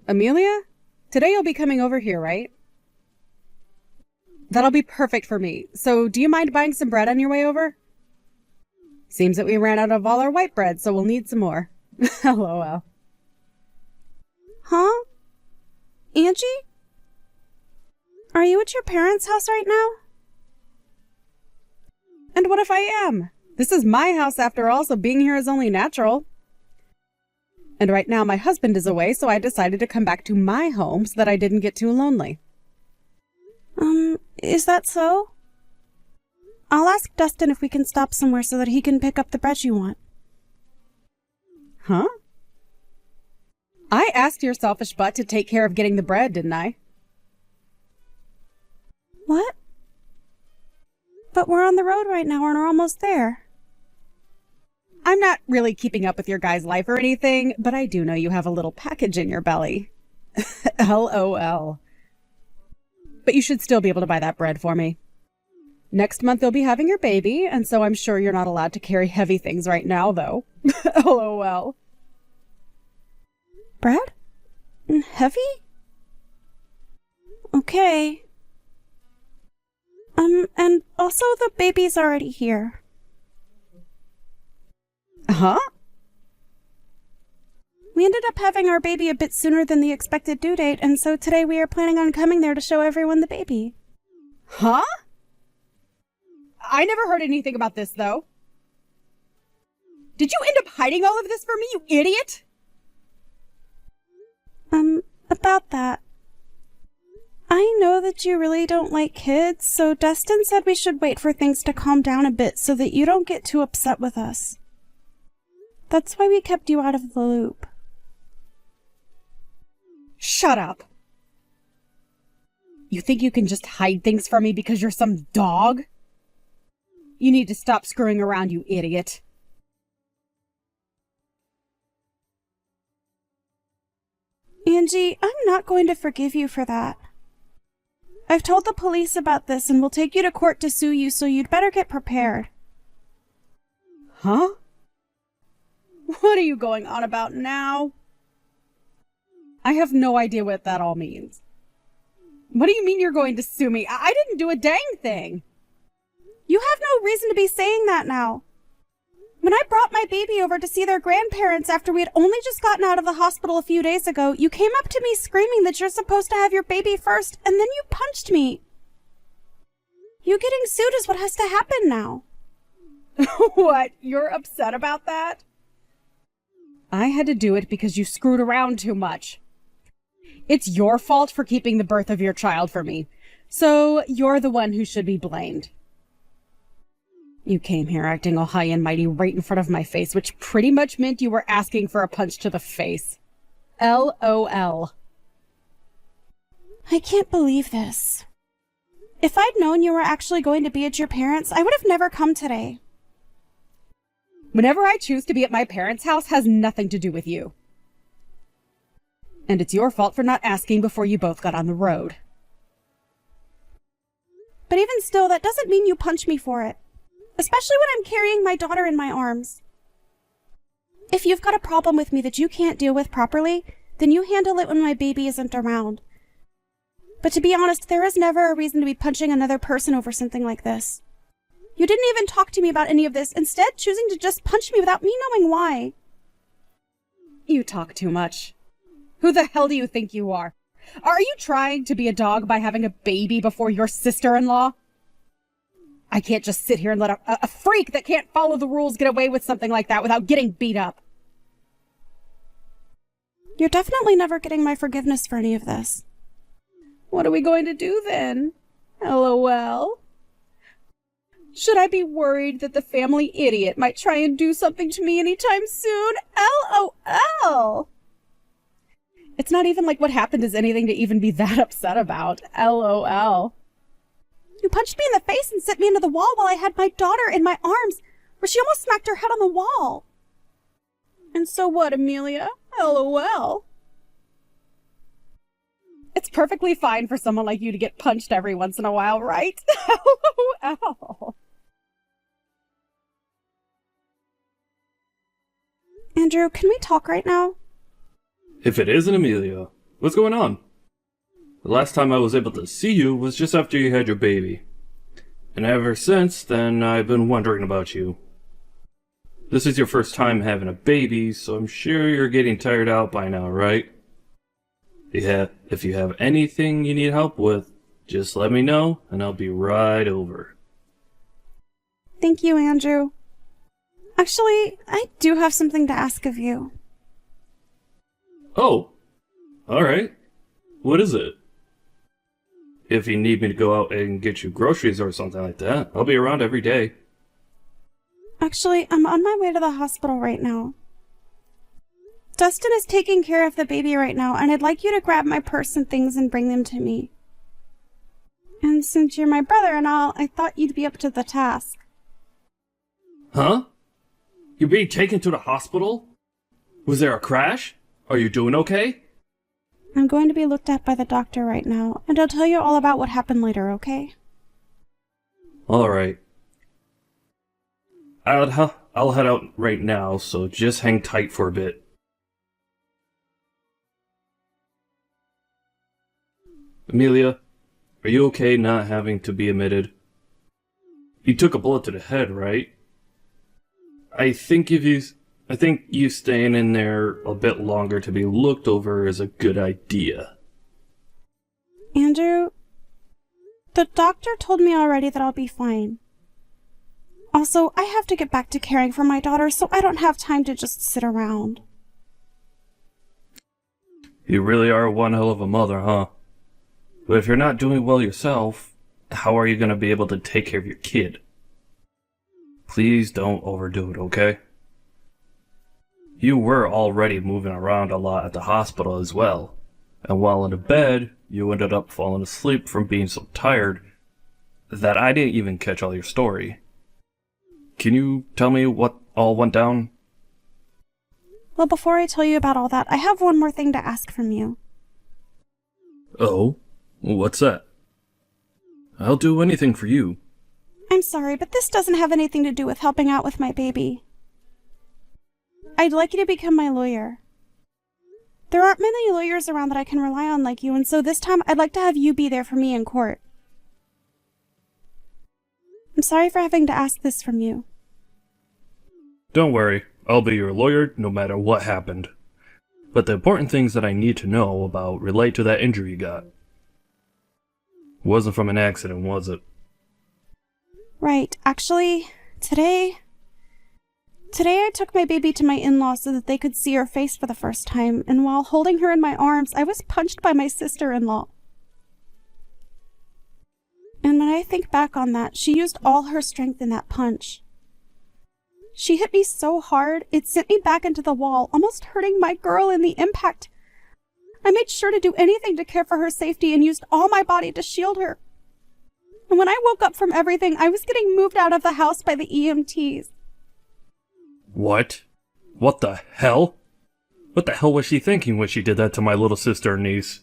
Amelia? Today you'll be coming over here, right? That'll be perfect for me. So, do you mind buying some bread on your way over? Seems that we ran out of all our white bread, so we'll need some more. LOL. Huh? Angie? Are you at your parents' house right now? And what if I am? This is my house after all, so being here is only natural. And right now my husband is away, so I decided to come back to my home so that I didn't get too lonely. Is that so? I'll ask Dustin if we can stop somewhere so that he can pick up the bread you want. Huh? I asked your selfish butt to take care of getting the bread, didn't I? What? But we're on the road right now and are almost there. I'm not really keeping up with your guy's life or anything, but I do know you have a little package in your belly. LOL. But you should still be able to buy that bread for me. Next month you'll be having your baby, and so I'm sure you're not allowed to carry heavy things right now, though. LOL. Bread? Heavy? Okay. And also the baby's already here. Huh? We ended up having our baby a bit sooner than the expected due date, and so today we are planning on coming there to show everyone the baby. Huh? I never heard anything about this, though. Did you end up hiding all of this from me, you idiot? About that. I know that you really don't like kids, so Dustin said we should wait for things to calm down a bit so that you don't get too upset with us. That's why we kept you out of the loop. Shut up. You think you can just hide things from me because you're some dog? You need to stop screwing around, you idiot. Angie, I'm not going to forgive you for that. I've told the police about this and will take you to court to sue you, so you'd better get prepared. Huh? What are you going on about now? I have no idea what that all means. What do you mean you're going to sue me? I didn't do a dang thing. You have no reason to be saying that now. When I brought my baby over to see their grandparents after we had only just gotten out of the hospital a few days ago, you came up to me screaming that you're supposed to have your baby first, and then you punched me. You getting sued is what has to happen now. What? You're upset about that? I had to do it because you screwed around too much. It's your fault for keeping the birth of your child from me, so you're the one who should be blamed. You came here acting all high and mighty right in front of my face, which pretty much meant you were asking for a punch to the face. LOL. I can't believe this. If I'd known you were actually going to be at your parents', I would have never come today. Whenever I choose to be at my parents' house has nothing to do with you. And it's your fault for not asking before you both got on the road. But even still, that doesn't mean you punch me for it. Especially when I'm carrying my daughter in my arms. If you've got a problem with me that you can't deal with properly, then you handle it when my baby isn't around. But to be honest, there is never a reason to be punching another person over something like this. You didn't even talk to me about any of this, instead choosing to just punch me without me knowing why. You talk too much. Who the hell do you think you are? Are you trying to be a dog by having a baby before your sister-in-law? I can't just sit here and let a freak that can't follow the rules get away with something like that without getting beat up. You're definitely never getting my forgiveness for any of this. What are we going to do then? LOL. Should I be worried that the family idiot might try and do something to me anytime soon? LOL. It's not even like what happened is anything to even be that upset about. LOL. You punched me in the face and sent me into the wall while I had my daughter in my arms, where she almost smacked her head on the wall. And so what, Amelia? LOL. It's perfectly fine for someone like you to get punched every once in a while, right? LOL. Andrew, can we talk right now? If it isn't Amelia, what's going on? The last time I was able to see you was just after you had your baby. And ever since then, I've been wondering about you. This is your first time having a baby, so I'm sure you're getting tired out by now, right? Yeah, if you have anything you need help with, just let me know, and I'll be right over. Thank you, Andrew. Actually, I do have something to ask of you. Oh, alright. What is it? If you need me to go out and get you groceries or something like that, I'll be around every day. Actually, I'm on my way to the hospital right now. Dustin is taking care of the baby right now, and I'd like you to grab my purse and things and bring them to me. And since you're my brother-in-law, I thought you'd be up to the task. Huh? You're being taken to the hospital? Was there a crash? Are you doing okay? I'm going to be looked at by the doctor right now, and I'll tell you all about what happened later, okay? Alright. I'll head out right now, so just hang tight for a bit. Amelia, are you okay not having to be admitted? You took a bullet to the head, right? I think you staying in there a bit longer to be looked over is a good idea. Andrew, the doctor told me already that I'll be fine. Also, I have to get back to caring for my daughter, so I don't have time to just sit around. You really are one hell of a mother, huh? But if you're not doing well yourself, how are you going to be able to take care of your kid? Please don't overdo it, okay? You were already moving around a lot at the hospital as well, and while in the bed, you ended up falling asleep from being so tired that I didn't even catch all your story. Can you tell me what all went down? Well, before I tell you about all that, I have one more thing to ask from you. Oh? What's that? I'll do anything for you. I'm sorry, but this doesn't have anything to do with helping out with my baby. I'd like you to become my lawyer. There aren't many lawyers around that I can rely on like you, and so this time I'd like to have you be there for me in court. I'm sorry for having to ask this from you. Don't worry, I'll be your lawyer no matter what happened. But the important things that I need to know about relate to that injury you got. Wasn't from an accident, was it? Right. Actually, today I took my baby to my in-laws so that they could see her face for the first time, and while holding her in my arms, I was punched by my sister-in-law. And when I think back on that, she used all her strength in that punch. She hit me so hard, it sent me back into the wall, almost hurting my girl in the impact. I made sure to do anything to care for her safety and used all my body to shield her. And when I woke up from everything, I was getting moved out of the house by the EMTs. What? What the hell? What the hell was she thinking when she did that to my little sister and niece?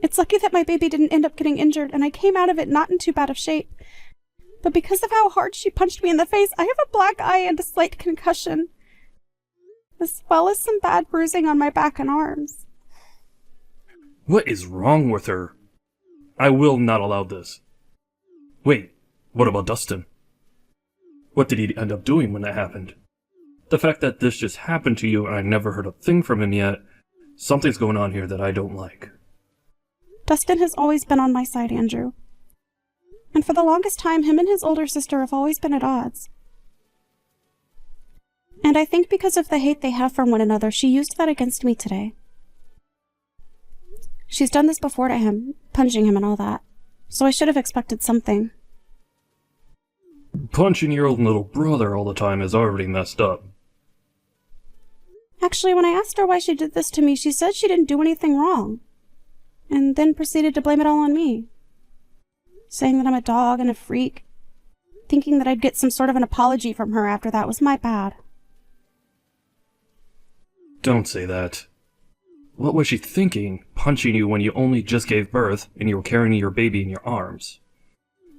It's lucky that my baby didn't end up getting injured, and I came out of it not in too bad of shape. But because of how hard she punched me in the face, I have a black eye and a slight concussion, as well as some bad bruising on my back and arms. What is wrong with her? I will not allow this. Wait, what about Dustin? What did he end up doing when that happened? The fact that this just happened to you and I never heard a thing from him yet, something's going on here that I don't like. Dustin has always been on my side, Andrew. And for the longest time, him and his older sister have always been at odds. And I think because of the hate they have for one another, she used that against me today. She's done this before to him, punching him and all that. So I should have expected something. Punching your own little brother all the time is already messed up. Actually, when I asked her why she did this to me, she said she didn't do anything wrong. And then proceeded to blame it all on me. Saying that I'm a dog and a freak. Thinking that I'd get some sort of an apology from her after that was my bad. Don't say that. What was she thinking, punching you when you only just gave birth and you were carrying your baby in your arms?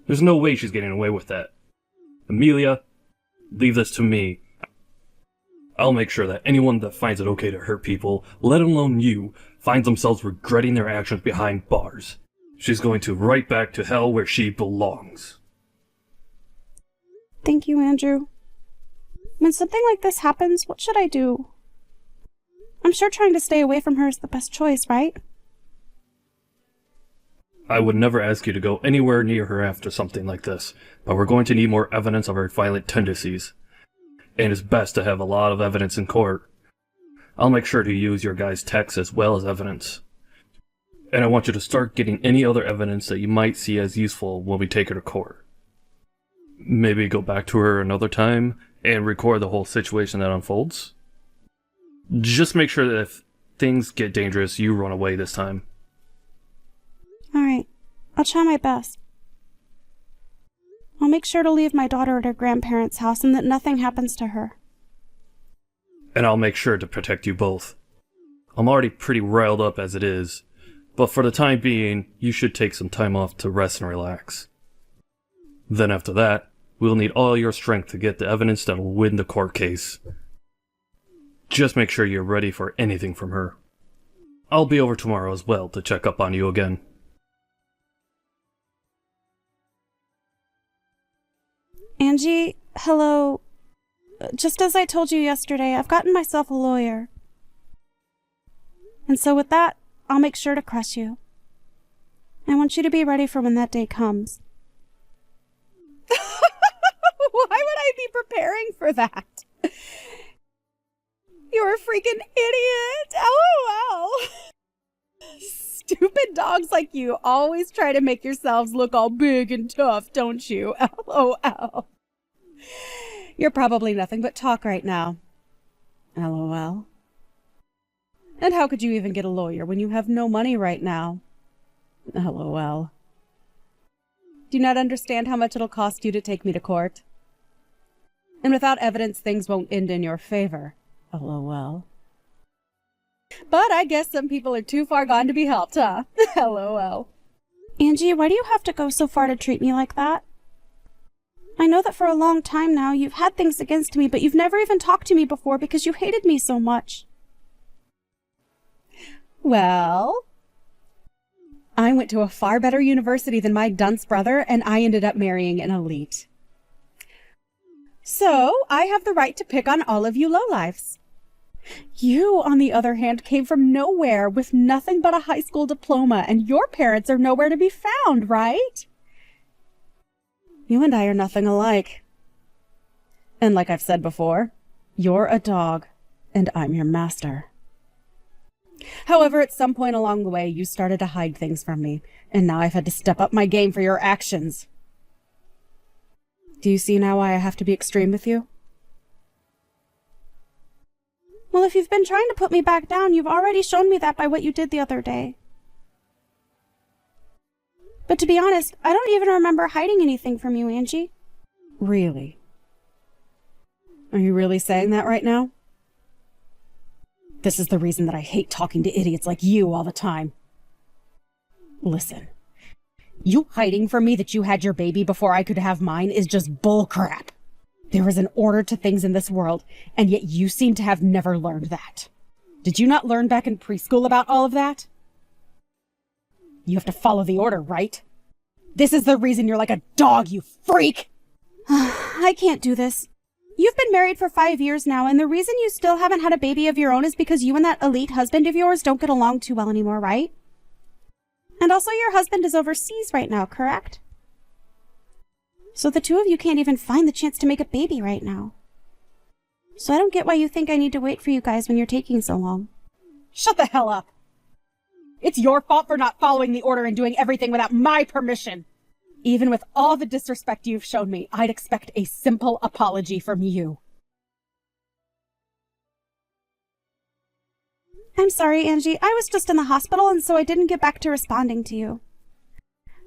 There's no way she's getting away with that. Amelia, leave this to me. I'll make sure that anyone that finds it okay to hurt people, let alone you, finds themselves regretting their actions behind bars. She's going to right back to hell where she belongs. Thank you, Andrew. When something like this happens, what should I do? I'm sure trying to stay away from her is the best choice, right? I would never ask you to go anywhere near her after something like this, but we're going to need more evidence of her violent tendencies. And it's best to have a lot of evidence in court. I'll make sure to use your guys' texts as well as evidence. And I want you to start getting any other evidence that you might see as useful when we take her to court. Maybe go back to her another time and record the whole situation that unfolds. Just make sure that if things get dangerous, you run away this time. Alright, I'll try my best. I'll make sure to leave my daughter at her grandparents' house and that nothing happens to her. And I'll make sure to protect you both. I'm already pretty riled up as it is, but for the time being, you should take some time off to rest and relax. Then after that, we'll need all your strength to get the evidence that'll win the court case. Just make sure you're ready for anything from her. I'll be over tomorrow as well to check up on you again. Angie, hello. Just as I told you yesterday, I've gotten myself a lawyer. And so with that, I'll make sure to crush you. I want you to be ready for when that day comes. Why would I be preparing for that? You're a freaking idiot. LOL. Stupid dogs like you always try to make yourselves look all big and tough, don't you? LOL. You're probably nothing but talk right now. LOL. And how could you even get a lawyer when you have no money right now? LOL. Do you not understand how much it'll cost you to take me to court? And without evidence, things won't end in your favor. LOL. But I guess some people are too far gone to be helped, huh? LOL. Angie, why do you have to go so far to treat me like that? I know that for a long time now you've had things against me, but you've never even talked to me before because you hated me so much. Well, I went to a far better university than my dunce brother, and I ended up marrying an elite. So, I have the right to pick on all of you lowlifes. You, on the other hand, came from nowhere with nothing but a high school diploma, and your parents are nowhere to be found, right? You and I are nothing alike. And like I've said before, you're a dog, and I'm your master. However, at some point along the way, you started to hide things from me, and now I've had to step up my game for your actions. Do you see now why I have to be extreme with you? Well, if you've been trying to put me back down, you've already shown me that by what you did the other day. But to be honest, I don't even remember hiding anything from you, Angie. Really? Are you really saying that right now? This is the reason that I hate talking to idiots like you all the time. Listen, you hiding from me that you had your baby before I could have mine is just bullcrap. There is an order to things in this world, and yet you seem to have never learned that. Did you not learn back in preschool about all of that? You have to follow the order, right? This is the reason you're like a dog, you freak! I can't do this. You've been married for 5 years now, and the reason you still haven't had a baby of your own is because you and that elite husband of yours don't get along too well anymore, right? And also your husband is overseas right now, correct? So the two of you can't even find the chance to make a baby right now. So I don't get why you think I need to wait for you guys when you're taking so long. Shut the hell up! It's your fault for not following the order and doing everything without my permission. Even with all the disrespect you've shown me, I'd expect a simple apology from you. I'm sorry, Angie. I was just in the hospital, and so I didn't get back to responding to you.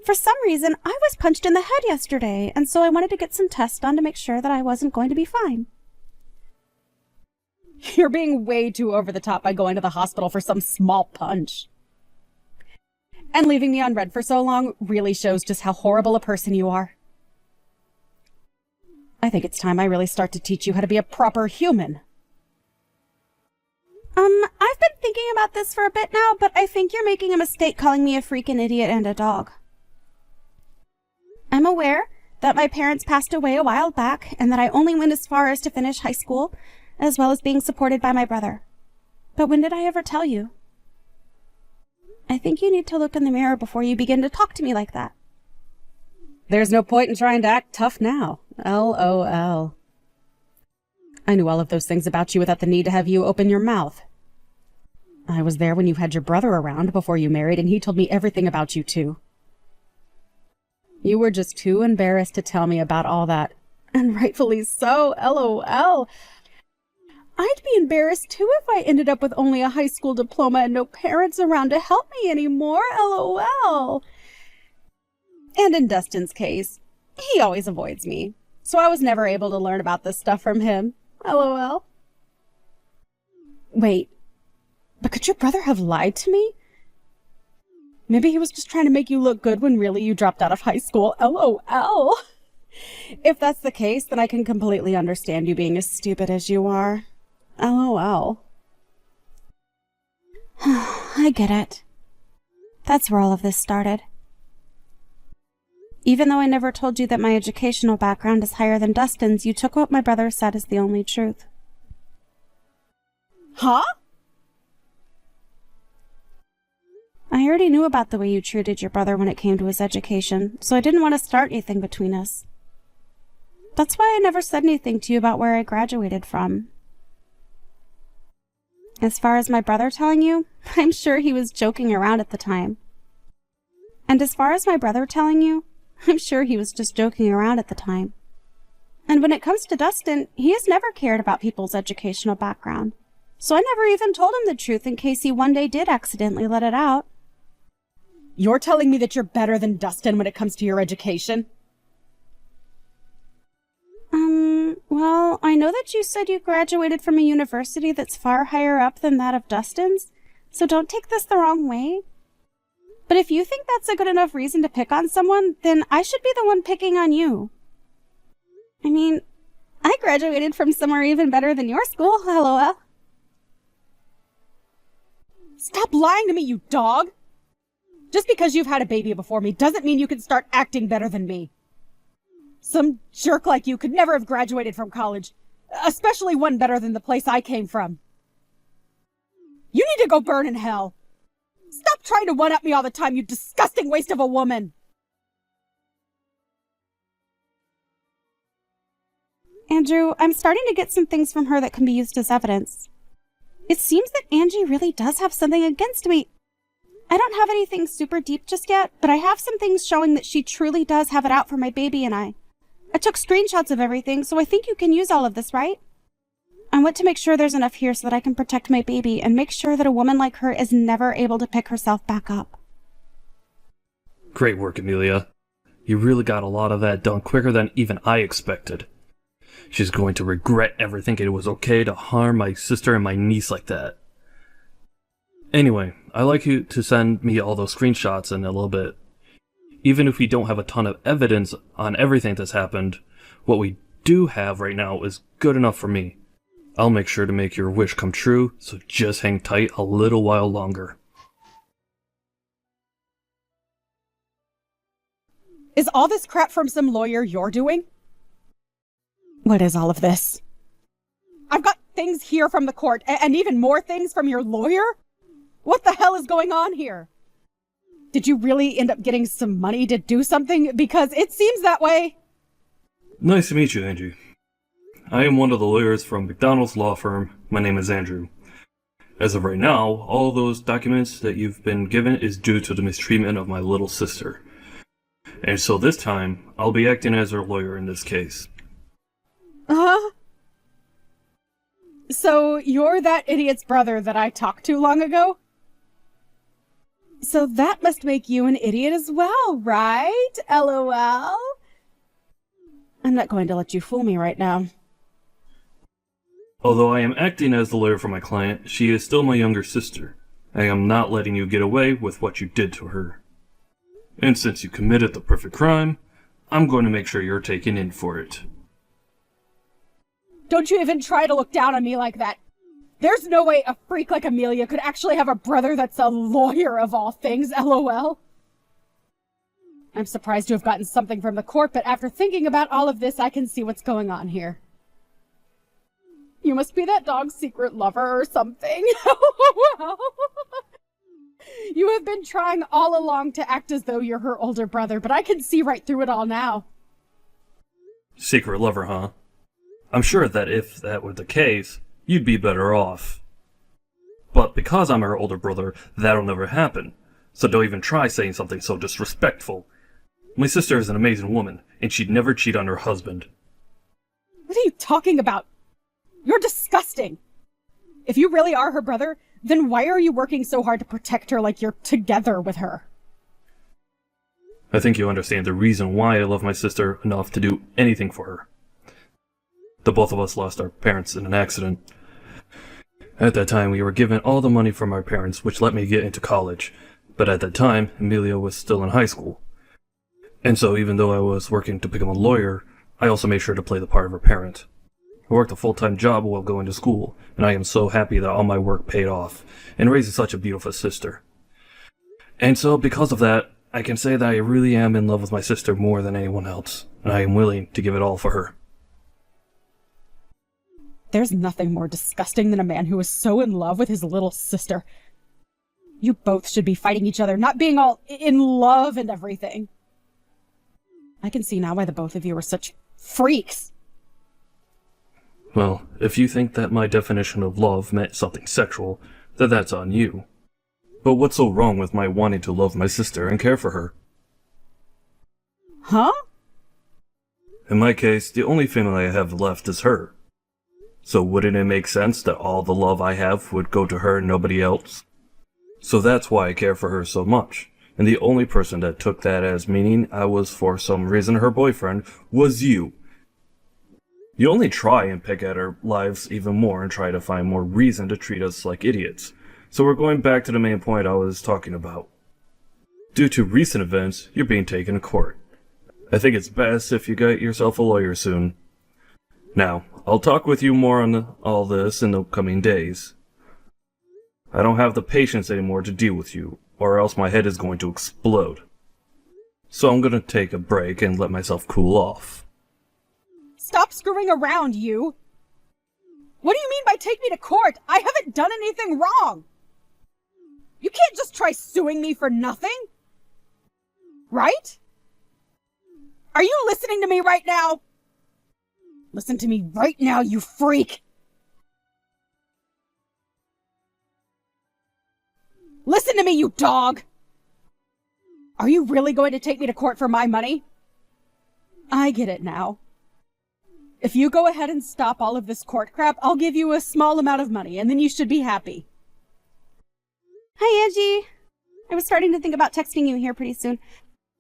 For some reason, I was punched in the head yesterday, and so I wanted to get some tests done to make sure that I wasn't going to be fine. You're being way too over the top by going to the hospital for some small punch. And leaving me on red for so long really shows just how horrible a person you are. I think it's time I really start to teach you how to be a proper human. I've been thinking about this for a bit now, but I think you're making a mistake calling me a freaking idiot and a dog. I'm aware that my parents passed away a while back and that I only went as far as to finish high school, as well as being supported by my brother. But when did I ever tell you? I think you need to look in the mirror before you begin to talk to me like that. There's no point in trying to act tough now. LOL. I knew all of those things about you without the need to have you open your mouth. I was there when you had your brother around before you married, and he told me everything about you, too. You were just too embarrassed to tell me about all that. And rightfully so, LOL. I'd be embarrassed, too, if I ended up with only a high school diploma and no parents around to help me anymore, LOL. And in Dustin's case, he always avoids me, so I was never able to learn about this stuff from him, LOL. Wait, but could your brother have lied to me? Maybe he was just trying to make you look good when really you dropped out of high school, LOL. If that's the case, then I can completely understand you being as stupid as you are, LOL. I get it. That's where all of this started. Even though I never told you that my educational background is higher than Dustin's, you took what my brother said as the only truth. Huh? I already knew about the way you treated your brother when it came to his education, so I didn't want to start anything between us. That's why I never said anything to you about where I graduated from. As far as my brother telling you, I'm sure he was joking around at the time. And as far as my brother telling you, I'm sure he was just joking around at the time. And when it comes to Dustin, he has never cared about people's educational background. So I never even told him the truth in case he one day did accidentally let it out. You're telling me that you're better than Dustin when it comes to your education? Well, I know that you said you graduated from a university that's far higher up than that of Dustin's, so don't take this the wrong way. But if you think that's a good enough reason to pick on someone, then I should be the one picking on you. I mean, I graduated from somewhere even better than your school, LOL. Stop lying to me, you dog! Just because you've had a baby before me doesn't mean you can start acting better than me. Some jerk like you could never have graduated from college, especially one better than the place I came from. You need to go burn in hell. Stop trying to one-up me all the time, you disgusting waste of a woman! Andrew, I'm starting to get some things from her that can be used as evidence. It seems that Angie really does have something against me. I don't have anything super deep just yet, but I have some things showing that she truly does have it out for my baby and I. I took screenshots of everything, so I think you can use all of this, right? I want to make sure there's enough here so that I can protect my baby and make sure that a woman like her is never able to pick herself back up. Great work, Amelia. You really got a lot of that done quicker than even I expected. She's going to regret ever thinking it was okay to harm my sister and my niece like that. Anyway, I'd like you to send me all those screenshots in a little bit. Even if we don't have a ton of evidence on everything that's happened, what we do have right now is good enough for me. I'll make sure to make your wish come true, so just hang tight a little while longer. Is all this crap from some lawyer you're doing? What is all of this? I've got things here from the court, and even more things from your lawyer? What the hell is going on here? Did you really end up getting some money to do something? Because it seems that way. Nice to meet you, Angie. I am one of the lawyers from McDonald's law firm. My name is Andrew. As of right now, all those documents that you've been given is due to the mistreatment of my little sister. And so this time, I'll be acting as her lawyer in this case. So you're that idiot's brother that I talked to long ago? So that must make you an idiot as well, right? LOL? I'm not going to let you fool me right now. Although I am acting as the lawyer for my client, she is still my younger sister. I am not letting you get away with what you did to her. And since you committed the perfect crime, I'm going to make sure you're taken in for it. Don't you even try to look down on me like that. There's no way a freak like Amelia could actually have a brother that's a lawyer of all things, LOL. I'm surprised to have gotten something from the court, but after thinking about all of this, I can see what's going on here. You must be that dog's secret lover or something. You have been trying all along to act as though you're her older brother, but I can see right through it all now. Secret lover, huh? I'm sure that if that were the case, you'd be better off. But because I'm her older brother, that'll never happen. So don't even try saying something so disrespectful. My sister is an amazing woman, and she'd never cheat on her husband. What are you talking about? You're disgusting. If you really are her brother, then why are you working so hard to protect her like you're together with her? I think you understand the reason why I love my sister enough to do anything for her. The both of us lost our parents in an accident. At that time, we were given all the money from our parents, which let me get into college. But at that time, Amelia was still in high school. And so even though I was working to become a lawyer, I also made sure to play the part of her parent. I worked a full-time job while going to school, and I am so happy that all my work paid off, in raising such a beautiful sister. And so, because of that, I can say that I really am in love with my sister more than anyone else, and I am willing to give it all for her. There's nothing more disgusting than a man who is so in love with his little sister. You both should be fighting each other, not being all in love and everything. I can see now why the both of you are such freaks. Well, if you think that my definition of love meant something sexual, then that's on you. But what's so wrong with my wanting to love my sister and care for her? Huh? In my case, the only family I have left is her. So wouldn't it make sense that all the love I have would go to her and nobody else? So that's why I care for her so much. And the only person that took that as meaning I was for some reason her boyfriend was you. You only try and pick at our lives even more and try to find more reason to treat us like idiots. So we're going back to the main point I was talking about. Due to recent events, you're being taken to court. I think it's best if you get yourself a lawyer soon. Now, I'll talk with you more on all this in the coming days. I don't have the patience anymore to deal with you, or else my head is going to explode. So I'm gonna take a break and let myself cool off. Stop screwing around, you! What do you mean by take me to court? I haven't done anything wrong! You can't just try suing me for nothing! Right? Are you listening to me right now? Listen to me right now, you freak! Listen to me, you dog! Are you really going to take me to court for my money? I get it now. If you go ahead and stop all of this court crap, I'll give you a small amount of money, and then you should be happy. Hi, Angie. I was starting to think about texting you here pretty soon,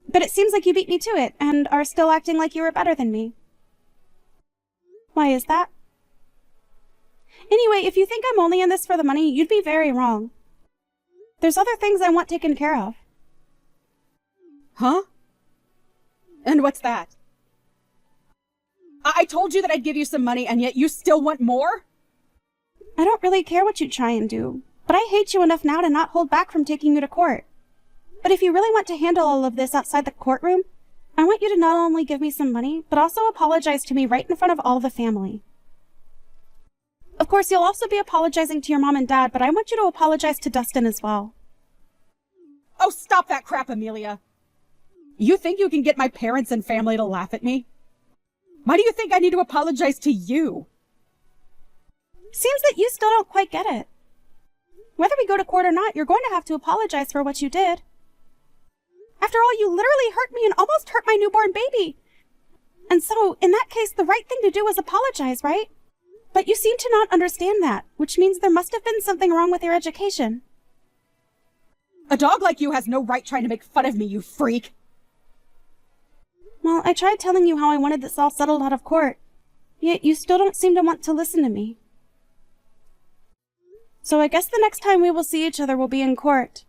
but it seems like you beat me to it and are still acting like you were better than me. Why is that? Anyway, if you think I'm only in this for the money, you'd be very wrong. There's other things I want taken care of. Huh? And what's that? I told you that I'd give you some money, and yet you still want more? I don't really care what you try and do, but I hate you enough now to not hold back from taking you to court. But if you really want to handle all of this outside the courtroom, I want you to not only give me some money, but also apologize to me right in front of all the family. Of course, you'll also be apologizing to your mom and dad, but I want you to apologize to Dustin as well. Oh, stop that crap, Amelia! You think you can get my parents and family to laugh at me? Why do you think I need to apologize to you? Seems that you still don't quite get it. Whether we go to court or not, you're going to have to apologize for what you did. After all, you literally hurt me and almost hurt my newborn baby. And so, in that case, the right thing to do is apologize, right? But you seem to not understand that, which means there must have been something wrong with your education. A dog like you has no right trying to make fun of me, you freak! Well, I tried telling you how I wanted this all settled out of court, yet you still don't seem to want to listen to me. So I guess the next time we will see each other will be in court.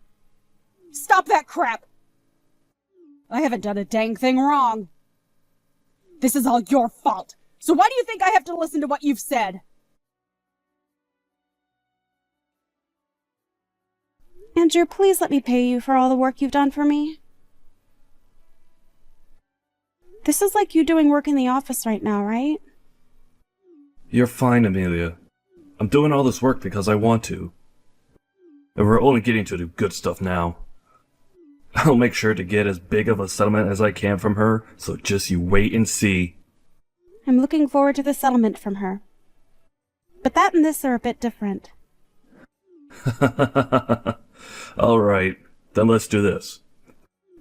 Stop that crap! I haven't done a dang thing wrong. This is all your fault. So why do you think I have to listen to what you've said? Andrew, please let me pay you for all the work you've done for me. This is like you doing work in the office right now, right? You're fine, Amelia. I'm doing all this work because I want to. And we're only getting to the good stuff now. I'll make sure to get as big of a settlement as I can from her, so just you wait and see. I'm looking forward to the settlement from her. But that and this are a bit different. Alright, then let's do this.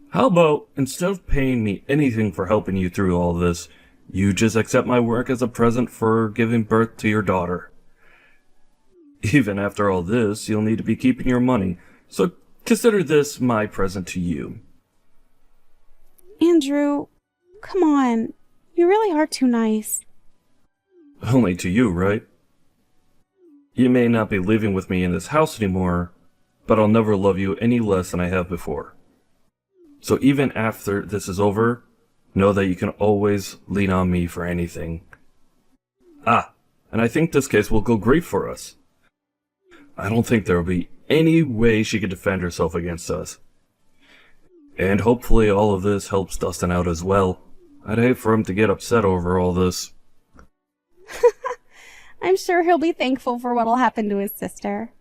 How about, instead of paying me anything for helping you through all this, you just accept my work as a present for giving birth to your daughter? Even after all this, you'll need to be keeping your money, so consider this my present to you. Andrew, come on. You really are too nice. Only to you, right? You may not be living with me in this house anymore, but I'll never love you any less than I have before. So even after this is over, know that you can always lean on me for anything. Ah, and I think this case will go great for us. I don't think there will be any way she could defend herself against us. And hopefully all of this helps Dustin out as well. I'd hate for him to get upset over all this. I'm sure he'll be thankful for what'll happen to his sister.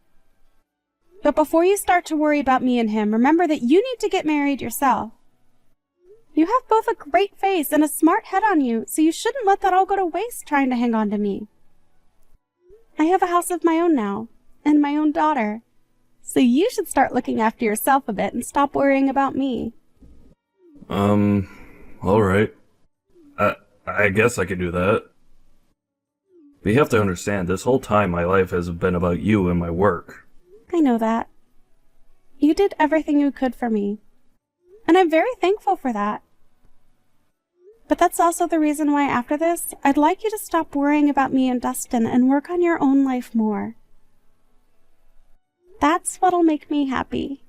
But before you start to worry about me and him, remember that you need to get married yourself. You have both a great face and a smart head on you, so you shouldn't let that all go to waste trying to hang on to me. I have a house of my own now, and my own daughter. So you should start looking after yourself a bit and stop worrying about me. Alright. I guess I could do that. But you have to understand, this whole time my life has been about you and my work. I know that. You did everything you could for me. And I'm very thankful for that. But that's also the reason why after this, I'd like you to stop worrying about me and Dustin and work on your own life more. That's what'll make me happy.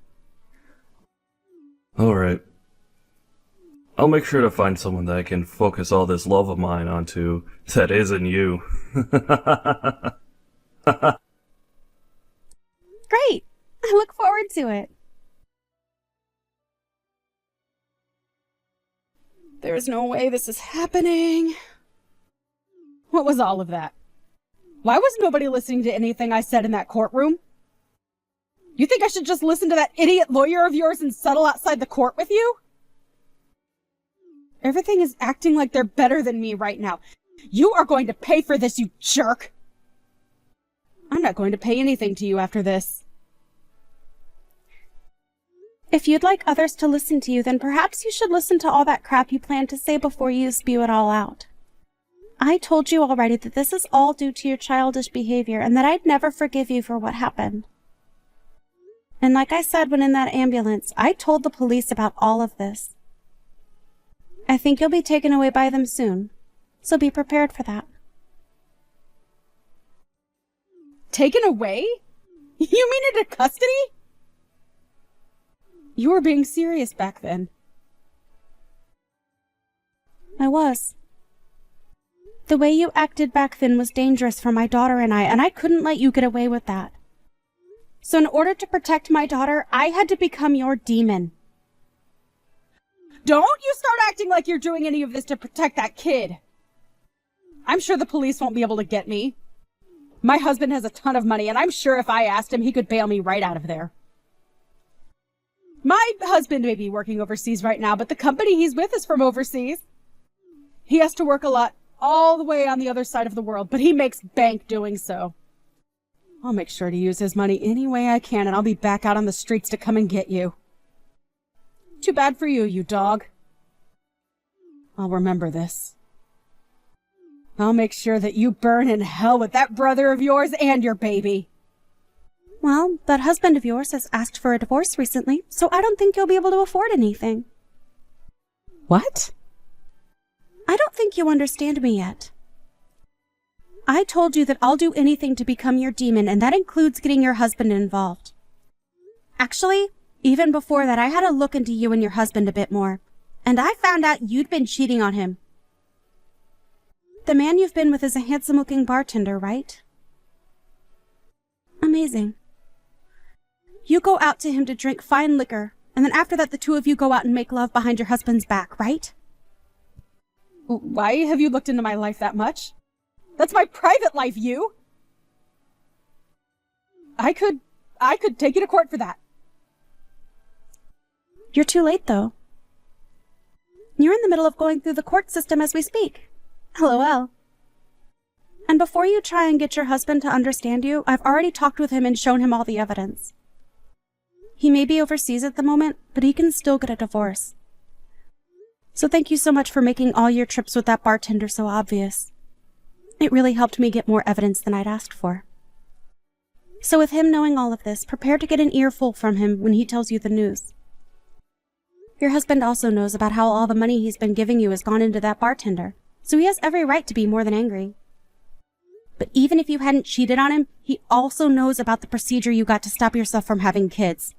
Alright. I'll make sure to find someone that I can focus all this love of mine onto that isn't you. Great! I look forward to it. There's no way this is happening. What was all of that? Why was nobody listening to anything I said in that courtroom? You think I should just listen to that idiot lawyer of yours and settle outside the court with you? Everything is acting like they're better than me right now. You are going to pay for this, you jerk! I'm not going to pay anything to you after this. If you'd like others to listen to you, then perhaps you should listen to all that crap you plan to say before you spew it all out. I told you already that this is all due to your childish behavior and that I'd never forgive you for what happened. And like I said when in that ambulance, I told the police about all of this. I think you'll be taken away by them soon, so be prepared for that. Taken away? You mean into custody? You were being serious back then. I was. The way you acted back then was dangerous for my daughter and I couldn't let you get away with that. So in order to protect my daughter, I had to become your demon. Don't you start acting like you're doing any of this to protect that kid. I'm sure the police won't be able to get me. My husband has a ton of money, and I'm sure if I asked him, he could bail me right out of there. My husband may be working overseas right now, but the company he's with is from overseas. He has to work a lot all the way on the other side of the world, but he makes bank doing so. I'll make sure to use his money any way I can, and I'll be back out on the streets to come and get you. Too bad for you, you dog. I'll remember this. I'll make sure that you burn in hell with that brother of yours and your baby. Well, that husband of yours has asked for a divorce recently, so I don't think you'll be able to afford anything. What? I don't think you understand me yet. I told you that I'll do anything to become your demon, and that includes getting your husband involved. Actually, even before that, I had a look into you and your husband a bit more, and I found out you'd been cheating on him. The man you've been with is a handsome-looking bartender, right? Amazing. You go out to him to drink fine liquor, and then after that the two of you go out and make love behind your husband's back, right? Why have you looked into my life that much? That's my private life, you! I could take you to court for that. You're too late, though. You're in the middle of going through the court system as we speak. LOL. And before you try and get your husband to understand you, I've already talked with him and shown him all the evidence. He may be overseas at the moment, but he can still get a divorce. So thank you so much for making all your trips with that bartender so obvious. It really helped me get more evidence than I'd asked for. So with him knowing all of this, prepare to get an earful from him when he tells you the news. Your husband also knows about how all the money he's been giving you has gone into that bartender, so he has every right to be more than angry. But even if you hadn't cheated on him, he also knows about the procedure you got to stop yourself from having kids.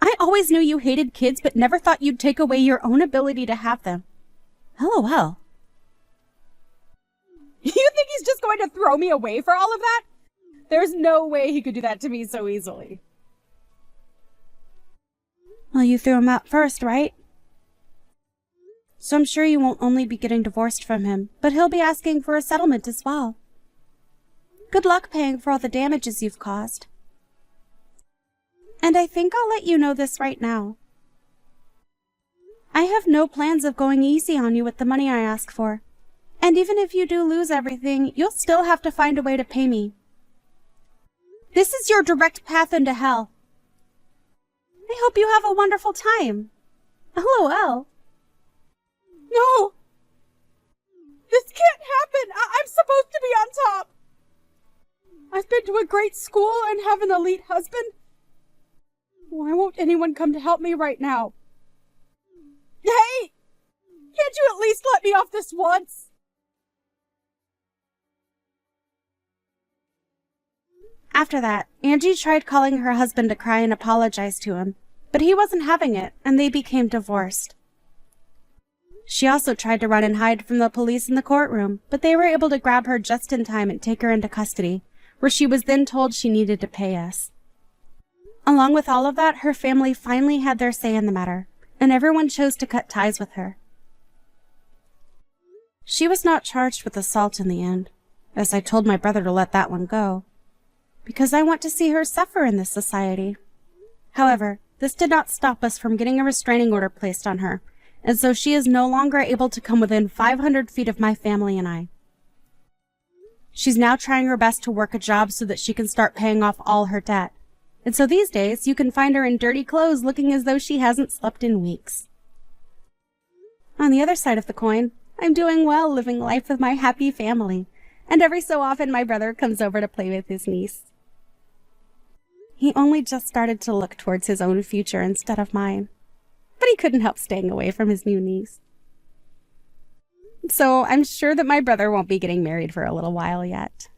I always knew you hated kids, but never thought you'd take away your own ability to have them. LOL. You think he's just going to throw me away for all of that? There's no way he could do that to me so easily. Well, you threw him out first, right? So I'm sure you won't only be getting divorced from him, but he'll be asking for a settlement as well. Good luck paying for all the damages you've caused. And I think I'll let you know this right now. I have no plans of going easy on you with the money I ask for. And even if you do lose everything, you'll still have to find a way to pay me. This is your direct path into hell. I hope you have a wonderful time. LOL. No! This can't happen! I'm supposed to be on top! I've been to a great school and have an elite husband. Why won't anyone come to help me right now? Hey! Can't you at least let me off this once? After that, Angie tried calling her husband to cry and apologize to him, but he wasn't having it, and they became divorced. She also tried to run and hide from the police in the courtroom, but they were able to grab her just in time and take her into custody, where she was then told she needed to pay us. Along with all of that, her family finally had their say in the matter, and everyone chose to cut ties with her. She was not charged with assault in the end, as I told my brother to let that one go, because I want to see her suffer in this society. However, this did not stop us from getting a restraining order placed on her, and so she is no longer able to come within 500 feet of my family and I. She's now trying her best to work a job so that she can start paying off all her debt, and so these days you can find her in dirty clothes looking as though she hasn't slept in weeks. On the other side of the coin, I'm doing well living life with my happy family, and every so often my brother comes over to play with his niece. He only just started to look towards his own future instead of mine, but he couldn't help staying away from his new niece. So I'm sure that my brother won't be getting married for a little while yet.